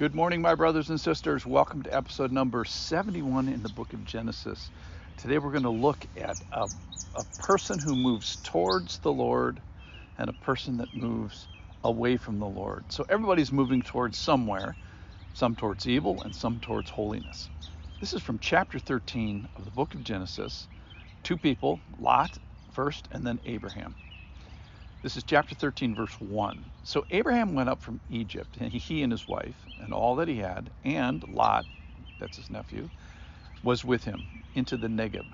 Good morning, my brothers and sisters. Welcome to episode number 71 in the book of Genesis. Today we're going to look at a person who moves towards the Lord and a person that moves away from the Lord. So everybody's moving towards somewhere, some towards evil and some towards holiness. This is from chapter 13 of the book of Genesis. Two people, Lot first and then Abraham. This is chapter 13, verse 1. So Abraham went up from Egypt, and he and his wife, and all that he had, and Lot, that's his nephew, was with him, into the Negeb.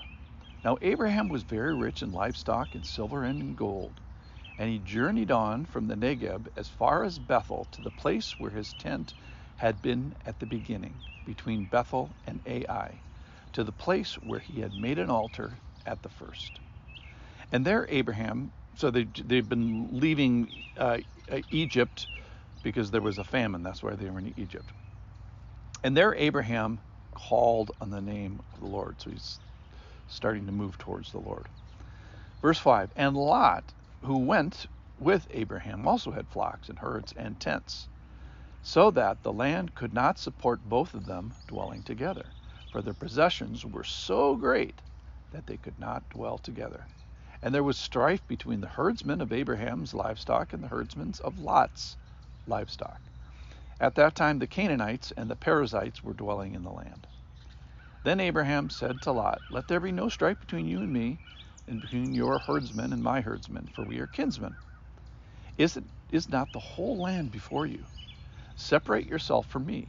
Now Abraham was very rich in livestock, in silver, and in gold. And he journeyed on from the Negeb as far as Bethel, to the place where his tent had been at the beginning, between Bethel and Ai, to the place where he had made an altar at the first. And there Abraham, so they've been leaving Egypt because there was a famine. That's why they were in Egypt. And there Abraham called on the name of the Lord. So he's starting to move towards the Lord. Verse 5, and Lot, who went with Abraham, also had flocks and herds and tents, so that the land could not support both of them dwelling together, for their possessions were so great that they could not dwell together. And there was strife between the herdsmen of Abraham's livestock and the herdsmen of Lot's livestock. At that time the Canaanites and the Perizzites were dwelling in the land. Then Abraham said to Lot, let there be no strife between you and me, and between your herdsmen and my herdsmen, for we are kinsmen. Is not the whole land before you? Separate yourself from me.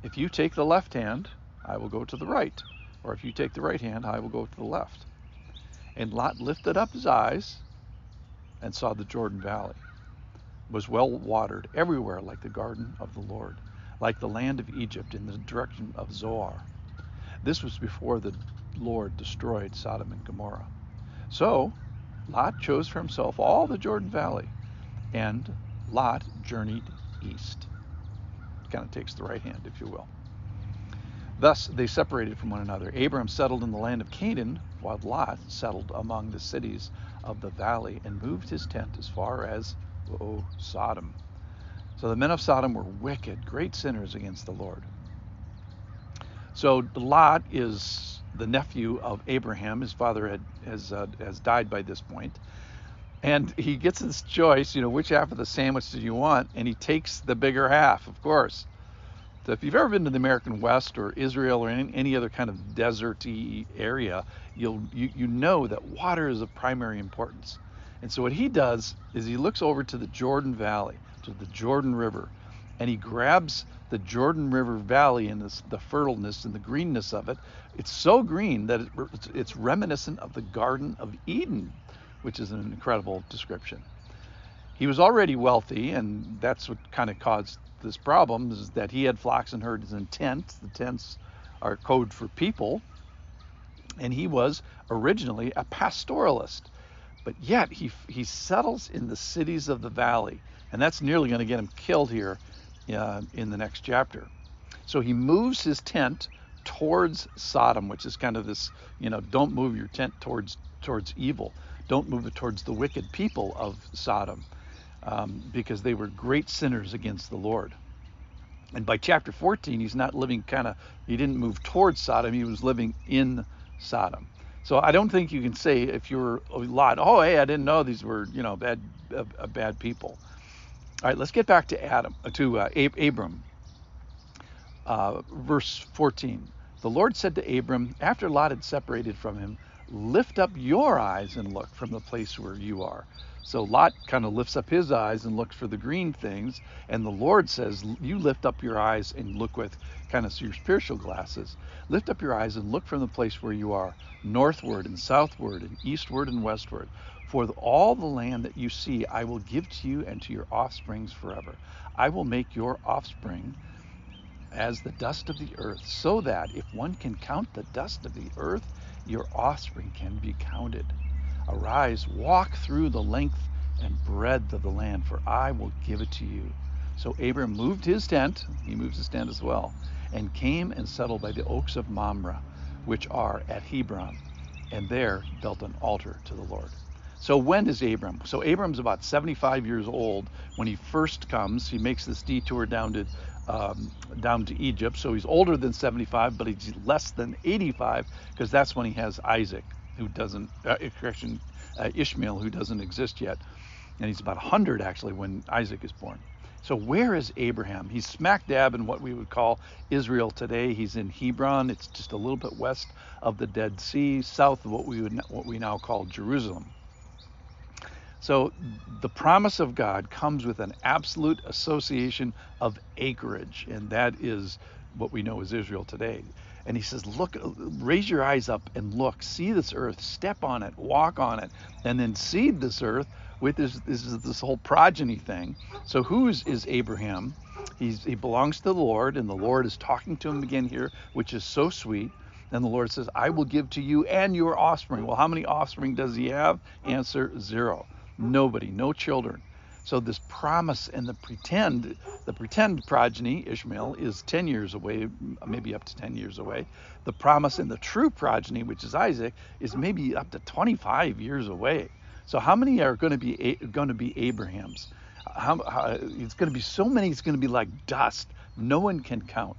If you take the left hand, I will go to the right, or if you take the right hand, I will go to the left. And Lot lifted up his eyes and saw the Jordan Valley was well watered everywhere, like the garden of the Lord, like the land of Egypt in the direction of Zoar. This was before the Lord destroyed Sodom and Gomorrah. So Lot chose for himself all the Jordan Valley, and Lot journeyed east. Kind of takes the right hand, if you will. Thus they separated from one another. Abram settled in the land of Canaan, while Lot settled among the cities of the valley and moved his tent as far as Sodom. So the men of Sodom were wicked, great sinners against the Lord. So Lot is the nephew of Abraham. His father has died by this point. And he gets his choice, which half of the sandwich do you want? And he takes the bigger half, of course. So if you've ever been to the American West or Israel or any other kind of deserty area, you know that water is of primary importance. And so what he does is he looks over to the Jordan Valley, to the Jordan River, and he grabs the Jordan River Valley and the fertileness and the greenness of it. It's so green that it's reminiscent of the Garden of Eden, which is an incredible description. He was already wealthy, and that's what kind of caused this problem, is that he had flocks and herds and tents. The tents are code for people, and he was originally a pastoralist, but yet he settles in the cities of the valley, and that's nearly going to get him killed here in the next chapter. So he moves his tent towards Sodom, which is kind of this, don't move your tent towards evil. Don't move it towards the wicked people of Sodom. Because they were great sinners against the Lord. And by chapter 14, he's not living he didn't move towards Sodom, he was living in Sodom. So I don't think you can say, if you're Lot, oh, hey, I didn't know these were, bad people. All right, let's get back to Abram. Verse 14. The Lord said to Abram, after Lot had separated from him, lift up your eyes and look from the place where you are. So Lot kind of lifts up his eyes and looks for the green things, and the Lord says, you lift up your eyes and look with kind of your spiritual glasses. Lift up your eyes and look from the place where you are, northward and southward and eastward and westward. For all the land that you see I will give to you and to your offsprings forever. I will make your offspring as the dust of the earth, so that if one can count the dust of the earth, your offspring can be counted. Arise, walk through the length and breadth of the land, for I will give it to you. So Abram moved his tent, he moves his tent as well, and came and settled by the oaks of Mamre, which are at Hebron, and there built an altar to the Lord. So when is Abram? So Abram's about 75 years old when he first comes. He makes this detour down to Egypt. So he's older than 75, but he's less than 85 because that's when he has Isaac, who doesn't, Ishmael, who doesn't exist yet. And he's about 100 actually when Isaac is born. So where is Abraham? He's smack dab in what we would call Israel today. He's in Hebron. It's just a little bit west of the Dead Sea, south of what we now call Jerusalem. So the promise of God comes with an absolute association of acreage, and that is what we know as Israel today. And he says, look, raise your eyes up and look, see this earth, step on it, walk on it, and then seed this earth with this whole progeny thing. So who's Abraham? He belongs to the Lord, and the Lord is talking to him again here, which is so sweet. And the Lord says, I will give to you and your offspring. Well, how many offspring does he have? Answer, 0. Nobody, no children. So this promise and the pretend progeny, Ishmael, is 10 years away, maybe up to 10 years away. The promise and the true progeny, which is Isaac, is maybe up to 25 years away. So how many are going to be Abrahams? It's going to be so many. It's going to be like dust. No one can count.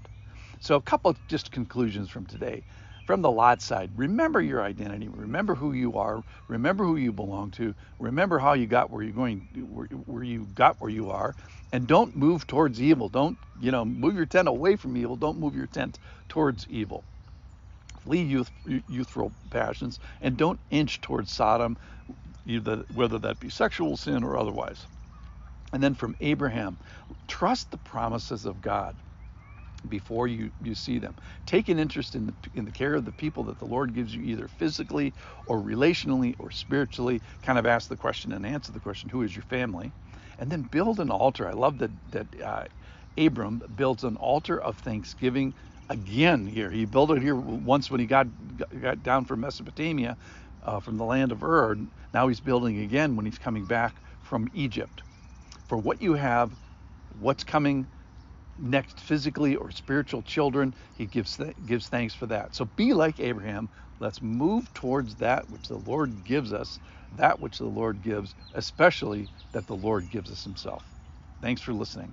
So a couple just conclusions from today. From the Lot side, remember your identity. Remember who you are. Remember who you belong to. Remember how you got where you're going, where you got where you are, and don't move towards evil. Don't move your tent away from evil. Don't move your tent towards evil. Flee youthful passions, and don't inch towards Sodom, whether that be sexual sin or otherwise. And then from Abraham, trust the promises of God before you see them. Take an interest in the care of the people that the Lord gives you, either physically or relationally or spiritually. Kind of ask the question and answer the question, who is your family? And then build an altar. I love that Abram builds an altar of thanksgiving again here. He built it here once when he got down from Mesopotamia, from the land of Ur. Now he's building again when he's coming back from Egypt. For what you have, what's coming next, physically or spiritual children, he gives thanks for that. So be like Abraham. Let's move towards that which the Lord gives us, that which the Lord gives, especially that the Lord gives us himself. Thanks for listening.